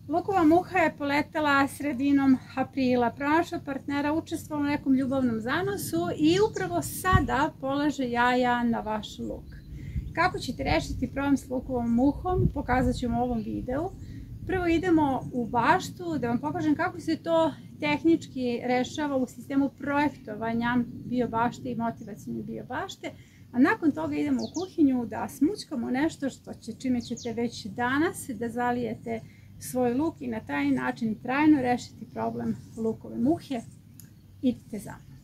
Lukova muha je poletela sredinom aprila, pronašla partnera, učestvovala u nekom ljubavnom zanosu i upravo sada polaže jaja na vaš luk. Kako ćete rešiti problem s lukovom muhom, pokazat ću vam u ovom videu. Prvo idemo u baštu da vam pokažem kako se to tehnički rešava u sistemu projektovanja biobašte i motivacione biobašte. A nakon toga idemo u kuhinju da smućkamo nešto čime ćete već danas da zalijete svoj luk i na taj način trajno rešiti problem lukove muhe. Idite za mnom.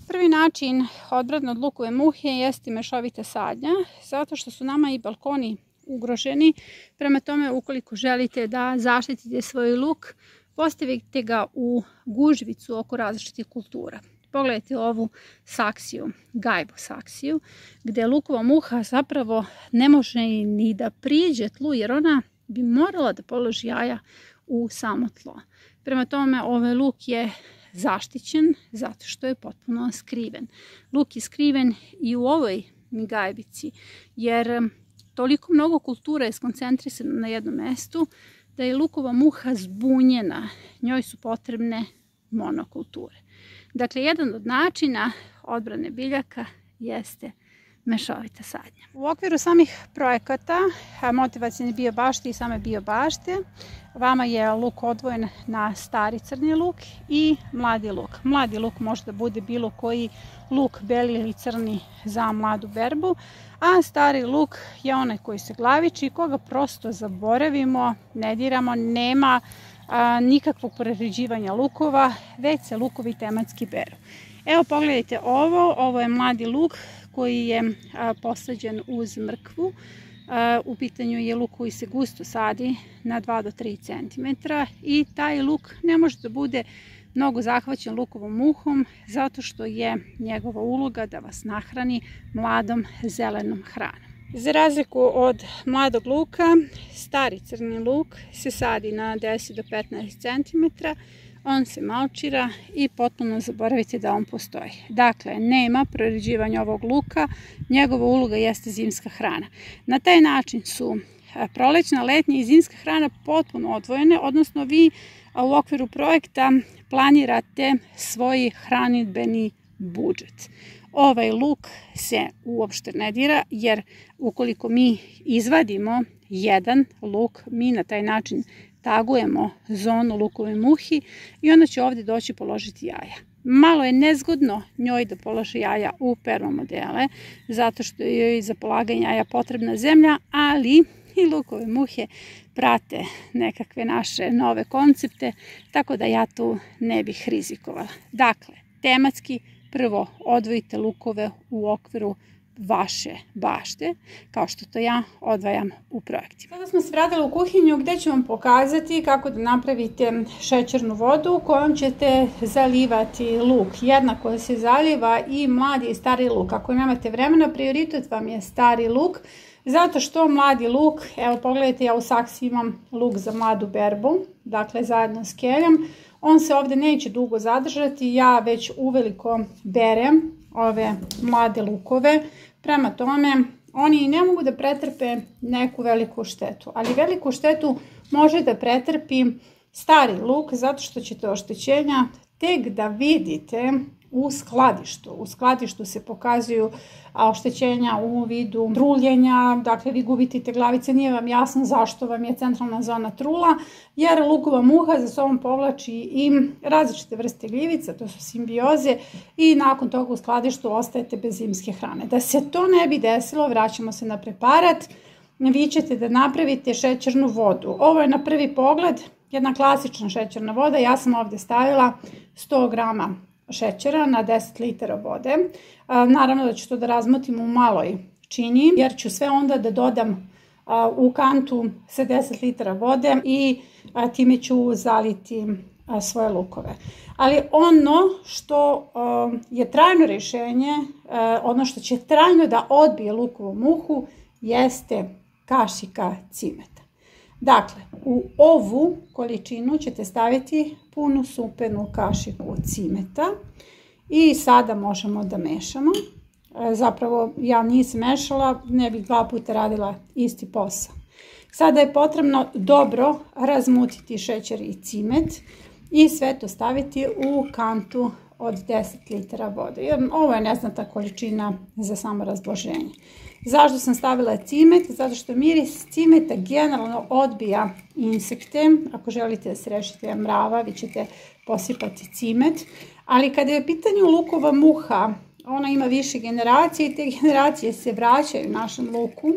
Prvi način odbrane od lukove muhe jeste mešovita sadnja, zato što su nama i balkoni ugroženi. Prema tome, ukoliko želite da zaštitite svoj luk, postavite ga u gužvicu oko različitih kultura. Pogledajte ovu saksiju, gajbu saksiju, gde lukova muha zapravo ne može ni da priđe tlu, jer ona bi morala da položi jaja u samo tlo. Prema tome, ovaj luk je zaštićen zato što je potpuno skriven. Luk je skriven i u ovoj gajbici, jer toliko mnogo kultura je skoncentrisano na jednom mestu da je lukova muha zbunjena. Njoj su potrebne monokulture. Dakle, jedan od načina odbrane biljaka jeste mešovita sadnja. U okviru samih projekata motivacione biobašte i same biobašte vama je luk odvojen na stari crni luk i mladi luk. Mladi luk može da bude bilo koji luk, beli ili crni za mladu berbu, a stari luk je onaj koji se glaviči i koga prosto zaboravimo, ne diramo, nema nikakvog prerađivanja lukova, već se lukovi tematski beru. Evo pogledajte ovo je mladi luk koji je posađen uz mrkvu. U pitanju je luk koji se gusto sadi na 2 do 3 cm i taj luk ne može da bude mnogo zahvaćen lukovom muhom zato što je njegova uloga da vas nahrani mladom zelenom hranom. Za razliku od mladog luka, stari crni luk se sadi na 10 do 15 cm, on se malčira i potpuno zaboravite da on postoji. Dakle, nema prerađivanja ovog luka, njegova uloga jeste zimska hrana. Na taj način su prolećna, letnja i zimska hrana potpuno odvojene, odnosno vi u okviru projekta planirate svoj hranidbeni budžet. Ovaj luk se uopšte ne dira, jer ukoliko mi izvadimo jedan luk, mi na taj način tagujemo zonu lukove muhi i onda će ovdje doći položiti jaja. Malo je nezgodno njoj da položi jaja u permamodele, zato što je za polaganje jaja potrebna zemlja, ali i lukove muhe prate nekakve naše nove koncepte, tako da ja tu ne bih rizikovala. Dakle, tematski prvo odvojite lukove u okviru vaše bašte, kao što to ja odvajam u projektima. Sada smo se vratili u kuhinju gdje ću vam pokazati kako da napravite šećernu vodu kojom ćete zalivati luk. Jednako se zaliva i mladi i stari luk. Ako nemate vremena, prioritet vam je stari luk, zato što mladi luk, evo pogledajte, ja u saksiji imam luk za mladu berbu, dakle zajedno s keljem. On se ovdje neće dugo zadržati, ja već uveliko berem ove mlade lukove. Prema tome, oni ne mogu da pretrpe neku veliku štetu, ali veliku štetu može da pretrpi stari luk, zato što ćete oštećenja tek da vidite u skladištu. U skladištu se pokazuju oštećenja u vidu truljenja, dakle vi gubite glavice, nije vam jasno zašto vam je centralna zona trula, jer lukova muha za sobom povlači i različite vrste gljivica, to su simbioze, i nakon toga u skladištu ostajete bez zimske hrane. Da se to ne bi desilo, vraćamo se na preparat, vi ćete da napravite šećernu vodu. Ovo je na prvi pogled jedna klasična šećerna voda, ja sam ovdje stavila 100 grama šećera na 10 litara vode. Naravno da ću to da razmotim u maloj čini, jer ću sve onda da dodam u kantu sa 10 litara vode i time ću zaliti svoje lukove. Ali ono što je trajno rješenje, ono što će trajno da odbije lukovu muhu, jeste kašika cimeta. Dakle, u ovu količinu ćete staviti punu supenu kašiku cimeta i sada možemo da mešamo. Zapravo ja nisam mešala, ne bih 2 puta radila isti posao. Sada je potrebno dobro razmutiti šećer i cimet i sve to staviti u kantu od 10 litara vode. Ovo je neznatna količina za samo razblaženje. Zašto sam stavila cimet? Zato što miris cimeta generalno odbija insekte. Ako želite da se rešite mrava, vi ćete posipati cimet. Ali kada je u pitanju lukova muha, ona ima više generacije i te generacije se vraćaju našem luku.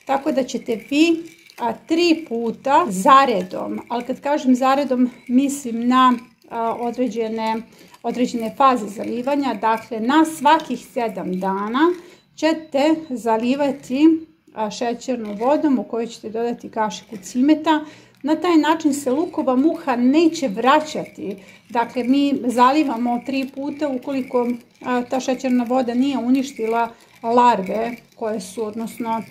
Tako da ćete vi 3 puta zaredom, ali kad kažem zaredom mislim na određene faze zalivanja, dakle na svakih 7 dana ćete zalivati šećernom vodom u kojoj ćete dodati kašiku cimeta. Na taj način se lukova muha neće vraćati. Dakle, mi zalivamo 3 puta ukoliko ta šećerna voda nije uništila larve koje su, odnosno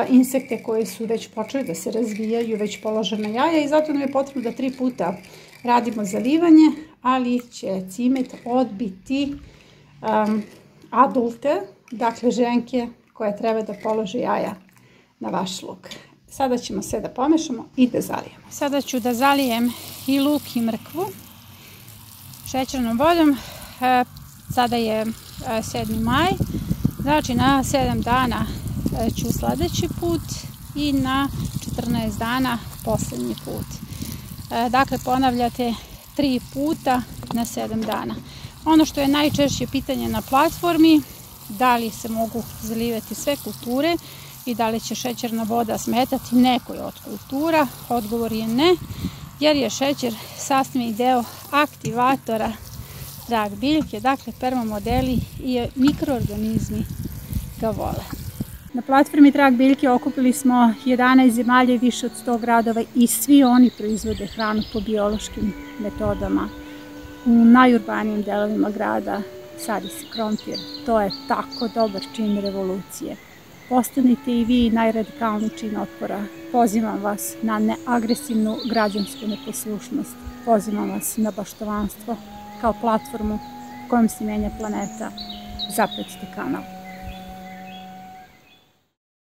insekte koji su već počeli da se razvijaju, već položena jaja i zato nam je potrebno da 3 puta radimo zalivanje, ali će cimet odbiti adulte, dakle ženke koje treba da polože jaja na vaš luk. Sada ćemo sve da pomešamo i da zalijemo. Sada ću da zalijem i luk i mrkvu šećernom vodom. Sada je 7. maj, znači na 7 dana ću sljedeći put i na 14 dana posljednji put. Dakle, ponavljate 3 puta na 7 dana. Ono što je najčešće pitanje na platformi, da li se mogu zalivati sve kulture i da li će šećerna voda smetati nekoj od kultura. Odgovor je ne, jer je šećer sastavni deo aktivatora trag biljke, dakle permamodeli i mikroorganizmi ga vole. Na platformi Trag biljke okupili smo 11 zemalja i više od 100 gradova i svi oni proizvode hranu po biološkim metodama. U najurbanijim delovima grada sadi se krompir. To je tako dobar čin revolucije. Postanite i vi najradikalniji čin otpora. Pozivam vas na neagresivnu građansku neposlušnost. Pozivam vas na baštovanstvo kao platformu kojom se menja planeta. Zapratite kanal.